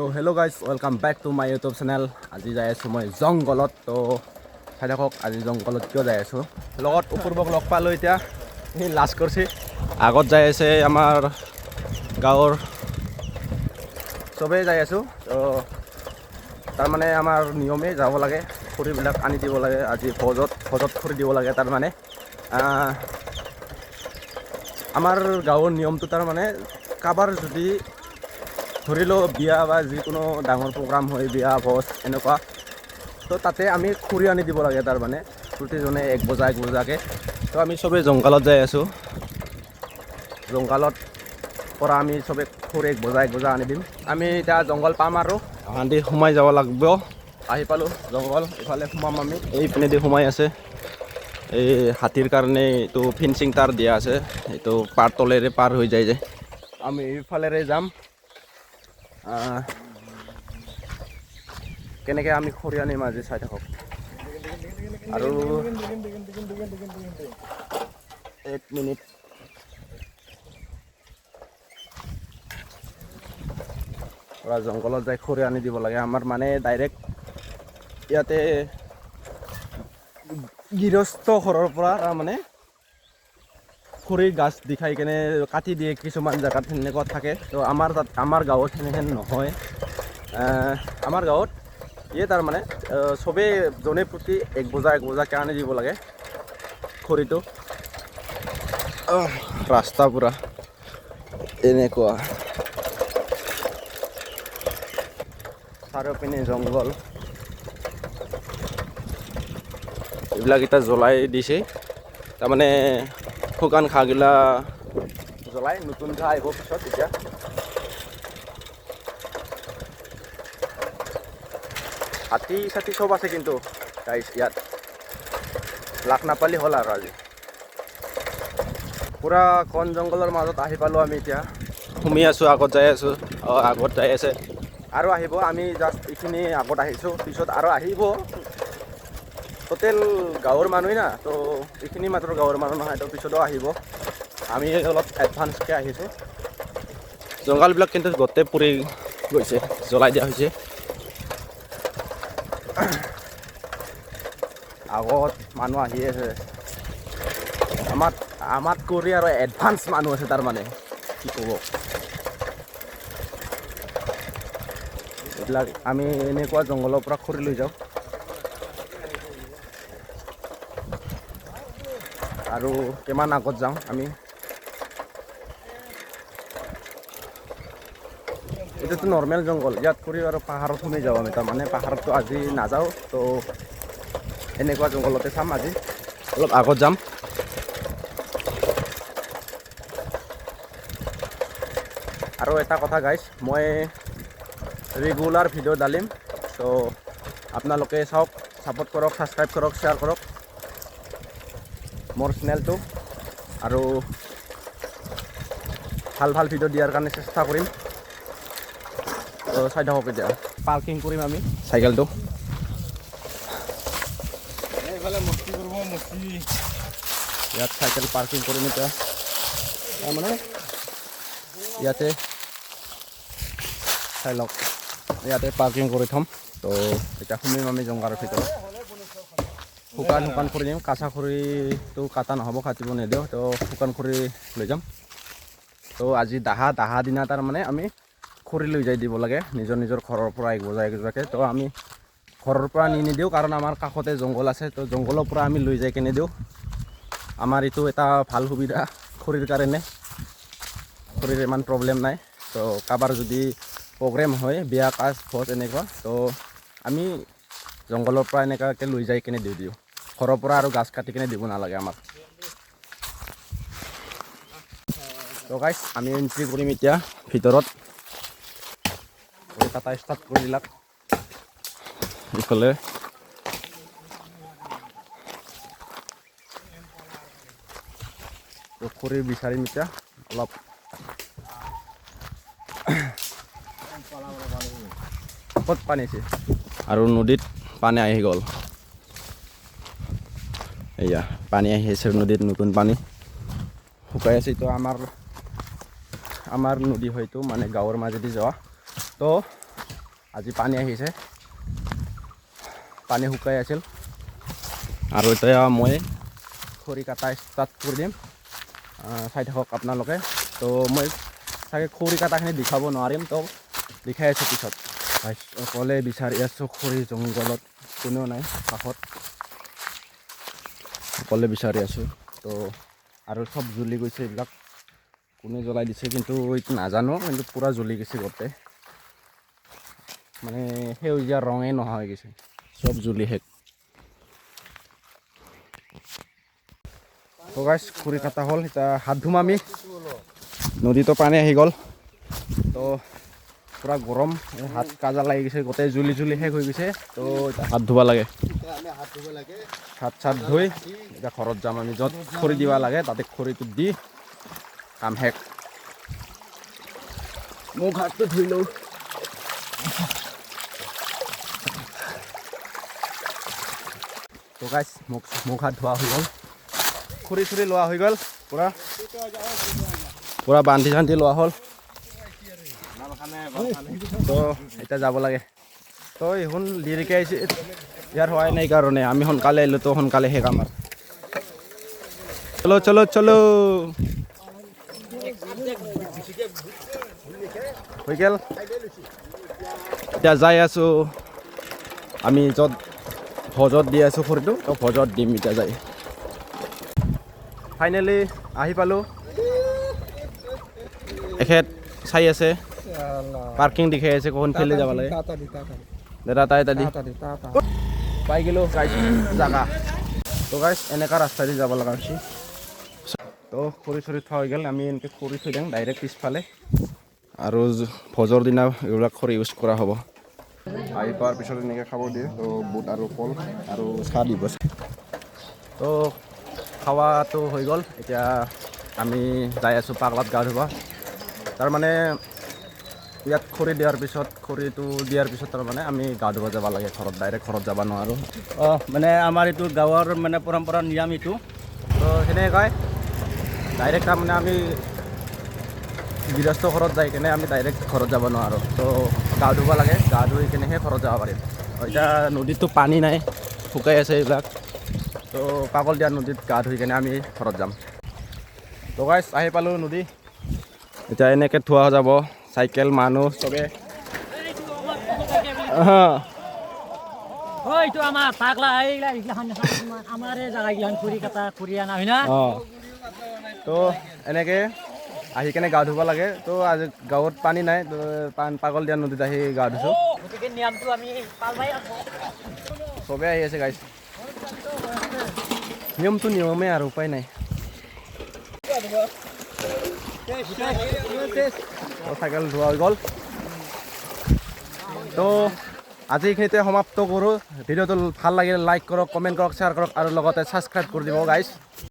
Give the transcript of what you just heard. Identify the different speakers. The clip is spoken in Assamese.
Speaker 1: তো hello' guys welcome back to my YouTube channel. আজি যাই আছোঁ মই জংঘলত। তো চাই থাকক আজি জংঘলত কিয় যাই আছোঁ। লগত অপূৰ্বক লগ পালোঁ এতিয়া, সি লাজ কৰিছে। আগত যাই আছে আমাৰ গাঁৱৰ চবেই যাই আছোঁ। তো তাৰমানে আমাৰ নিয়মেই যাব লাগে, খৰিবিলাক আনি দিব লাগে। আজি ভোজত খৰি দিব লাগে। তাৰমানে আমাৰ গাঁৱৰ নিয়মটো তাৰমানে কাৰোবাৰ যদি ধৰি লওঁ বিয়া বা যিকোনো ডাঙৰ প্ৰগ্ৰাম হয়, বিয়া ভোজ এনেকুৱা, তো তাতে আমি খৰি আনি দিব লাগে। তাৰমানে প্ৰতিজনে এক বজাকৈ। তো আমি চবেই জংঘলত যাই আছোঁ। জংঘলত পৰা আমি চবেই খৰি এক বজা আনি দিম। আমি এতিয়া জংঘল পাম আৰু হান্দি সোমাই যাব লাগিব। আহি পালোঁ জংঘল, ইফালে সোমাম আমি। এইপিনেদি সোমাই আছে, এই হাতীৰ কাৰণে এইটো ফেঞ্চিং তাঁৰ দিয়া আছে, এইটো পাৰ তলেৰে পাৰ হৈ যায় যে। আমি এইফালেৰে যাম। কেনেকৈ আমি খৰি আনিম আজি চাই থাকক। আৰু 1 মিনিট। পৰা জংঘলত যাই খৰি আনি দিব লাগে। আমাৰ মানে ডাইৰেক্ট ইয়াতে গৃহস্থ ঘৰৰ পৰা তাৰমানে খৰিৰ গাছ দেখাই কেনে কাটি দিয়ে। কিছুমান জেগাত সেনেকুৱা থাকে। তো আমাৰ গাঁৱত সেনেহেন নহয়। আমাৰ গাঁৱত তাৰমানে চবেই জনে প্ৰতি এক বজাকৈ আনি দিব লাগে খৰিটো। ৰাস্তা পুৰা এনেকুৱা, চাৰিওপিনে জংঘল। এইবিলাক এতিয়া জ্বলাই দিছে, তাৰমানে শুকান ঘাঁহগিলা জ্বলাই নতুন ঘাঁহ আহিব পিছত। এতিয়া হাতী চাতি চব আছে, কিন্তু গাইছ ইয়াত লাখ নাপালি হ'ল আৰু আজি। পূৰা ঘন জংঘলৰ মাজত আহি পালোঁ আমি এতিয়া। সোমাই আছোঁ, আগত যাই আছোঁ। আগত যাই আছে আৰু আহিব। আমি জাষ্ট এইখিনি আগত আহিছোঁ, পিছত আৰু আহিব। টোটেল গাঁৱৰ মানুহ না, তো এইখিনি মাত্ৰ গাঁৱৰ মানুহ নহয়, তো পিছতো আহিব। আমি অলপ এডভান্সকৈ আহিছোঁ। জংঘলবিলাক কিন্তু গোটেই পুৰি গৈছে, জ্বলাই দিয়া হৈছে। আগত মানুহ আহি আছে, আমাত কৰি আৰু এডভান্স মানুহ আছে। তাৰমানে কি ক'ব, এইবিলাক আমি এনেকুৱা জংঘলৰ পৰা খৰি লৈ যাওঁ। আৰু কিমান আগত যাওঁ আমি। এইটোতো নৰ্মেল জংঘল, ইয়াত কৰি আৰু পাহাৰত সোমাই যাওঁ আমি। তাৰমানে পাহাৰততো আজি নাযাওঁ, তো এনেকুৱা জংঘলতে চাম আজি। অলপ আগত যাম। আৰু এটা কথা গাইছ, মই ৰেগুলাৰ ভিডিঅ' ডালিম, তো আপোনালোকে চাওক, ছাপোৰ্ট কৰক, ছাবস্ক্ৰাইব কৰক, শ্বেয়াৰ কৰক মোৰ চেনেলটো। আৰু ভাল ভিডিঅ' দিয়াৰ কাৰণে চেষ্টা কৰিম। তো চাই থাকক। এতিয়া পাৰ্কিং কৰিম আমি চাইকেলটো। ইয়াত চাইকেল পাৰ্কিং কৰিম এতিয়া। তাৰমানে ইয়াতে চাই লওক, ইয়াতে পাৰ্কিং কৰি থ'ম। তো এতিয়া সোমাম আমি জংঘলৰ ভিতৰত। শুকান খৰি দিম, কাঁচা খৰিটো কাটা নহ'ব, কাটিব নিদিওঁ। তো শুকান খৰি লৈ যাম। তো আজি দাহা দিনা তাৰমানে আমি খৰি লৈ যাই দিব লাগে নিজৰ ঘৰৰ পৰা এক বজাকৈ। তো আমি ঘৰৰ পৰা নিদিওঁ, কাৰণ আমাৰ কাষতে জংঘল আছে। তো জংঘলৰ পৰা আমি লৈ যাই কেনে দিওঁ। আমাৰ এইটো এটা ভাল সুবিধা খৰিৰ কাৰণে। খৰিৰ ইমান প্ৰব্লেম নাই। তো কাৰোবাৰ যদি প্ৰগ্ৰেম হয়, বিয়া কাজ ভোজ এনেকুৱা, তো আমি জংঘলৰ পৰা এনেকুৱাকৈ লৈ যাই কেনে দিওঁ। ঘৰৰ পৰা আৰু গাছ কাটি কেনে দিব নালাগে আমাক। তো গাইছ, আমি এন্ট্ৰি কৰিম এতিয়া ভিতৰত। কাটা ষ্টাৰ্ট কৰি দিলাক ইফালে। খৰি বিচাৰিম এতিয়া অলপ। ক'ত পানী আছে? আৰু নদীত পানী আহি গ'ল। এয়া পানী আহি আছে নদীত, নতুন পানী শুকাই আছে। তো আমাৰ নদী হয়তো মানে গাঁৱৰ মাজেদি যোৱা। তো আজি পানী আহিছে, পানী শুকাই আছিল। আৰু এতিয়া মই খৰি কাটা ষ্টাৰ্ট কৰি দিম, চাই থাকক আপোনালোকে। তো মই চাগে খৰি কাটাখিনি দেখাব নোৱাৰিম, তো দেখাই আছোঁ পিছত। অকলে বিচাৰি আছোঁ খৰি, জংঘলত কোনেও নাই কাষত, অকলে বিচাৰি আছোঁ। তো আৰু চব জ্বলি গৈছে, এইবিলাক কোনে জ্বলাই দিছে কিন্তু এইটো নাজানো, কিন্তু পূৰা জ্বলি গৈছে গোটেই, মানে সেউজীয়া ৰঙেই নোহোৱা হৈ গৈছে, চব জ্বলি শেষ। তো গাইছ খৰি কটা হ'ল, এতিয়া হাত ধুম আমি, নদীতো পানী আহি গ'ল। তো পূৰা গৰম, হাত কাজা লাগি গৈছে, গোটেই জ্বলি জ্বলি শেষ হৈ গৈছে। তো এতিয়া হাত ধুব লাগে, হাত চাত ধুই এতিয়া ঘৰত যাম আমি, য'ত খৰি দিব লাগে তাতে খৰিটো দি কাম শেষ। মুখ হাতটো ধুই লওঁ। তো গাইছ মুখ হাত ধোৱা হৈ গ'ল, খৰি চৰি লোৱা হৈ গ'ল, পূৰা বান্ধি চান্ধি লোৱা হ'ল। তো এতিয়া যাব লাগে। তো এইখন দেৰিকৈ আহিছে, ইয়াৰ হোৱাই নাই কাৰণে আমি সোনকালে আহিলোঁ, তো সোনকালে শেষ আমাৰ। চলো চলো চলো, হৈ গ'ল। এতিয়া যাই আছোঁ আমি, য'ত ভোজত দি আছোঁ খৰিটো, তো ভোজত দিম এতিয়া যাই। ফাইনেলি আহি পালোঁ, এখেত চাই আছে, পাৰ্কিং দেখাই আছে, কোন ফেলে যাব লাগে। দাদা তাই তাদি পাই গ'লোঁ গাইছ জাগা। তো গাইছ এনেকুৱা ৰাস্তা দি যাব লগা হৈছে। তো খৰি চৰি থোৱা হৈ গ'ল, আমি এনেকৈ খৰি থৈ দিওঁ ডাইৰেক্ট পিছফালে, আৰু ভোজৰ দিনা এইবিলাক খৰি ইউজ কৰা হ'ব। আহি পোৱাৰ পিছত এনেকৈ খাব দিয়ে, তো বুট আৰু কল আৰু চাহ দিব। তো খাৱাটো হৈ গ'ল, এতিয়া আমি যাই আছোঁ পাগলাত গা ধুব। তাৰমানে ইয়াত খৰি দিয়াৰ পিছত, খৰিটো দিয়াৰ পিছত তাৰমানে আমি গা ধুব যাব লাগে ঘৰত, ডাইৰেক্ট ঘৰত যাব নোৱাৰোঁ।
Speaker 2: মানে আমাৰ এইটো গাঁৱৰ মানে পৰম্পৰা নিয়ম এইটো।
Speaker 1: তো সেনেকৈ কয়, ডাইৰেক্ট তাৰমানে আমি গৃহস্থ ঘৰত যাই কিনে আমি ডাইৰেক্ট ঘৰত যাব নোৱাৰোঁ, তো গা ধুব লাগে, গা ধুই কিনেহে ঘৰত যাব পাৰিম। এতিয়া নদীততো পানী নাই, শুকাই আছে এইবিলাক, তো পাগল দিয়া নদীত গা ধুই কিনে আমি ঘৰত যাম। তো গাইছ আহি পালোঁ নদী, এতিয়া এনেকৈ থোৱা যাব চাইকেল, মানুহ চবে।
Speaker 2: এইটো আমাৰ পাগলা এইগিলাখান আমাৰ জাগাগিলাখান খৰি কাটা খৰি আনা হয় না।
Speaker 1: তো এনেকৈ আহি কেনে গা ধুব লাগে। তো আজি গাঁৱত পানী নাই, তো পাগল দিয়া নদীত আহি গা ধুছোঁ।
Speaker 2: গতিকে নিয়মটো আমি পালবাই আছোঁ,
Speaker 1: চবেই আহি আছে গাইছ, নিয়মটো নিয়মেই আৰু উপায় নাই। চাইকেল ধোৱা হৈ গ'ল। তো আজি এইখিনিতে সমাপ্ত কৰোঁ। ভিডিঅ'টো ভাল লাগিলে লাইক কৰক, কমেণ্ট কৰক, শ্বেয়াৰ কৰক আৰু লগতে ছাবস্ক্ৰাইব কৰি দিব গাইছ।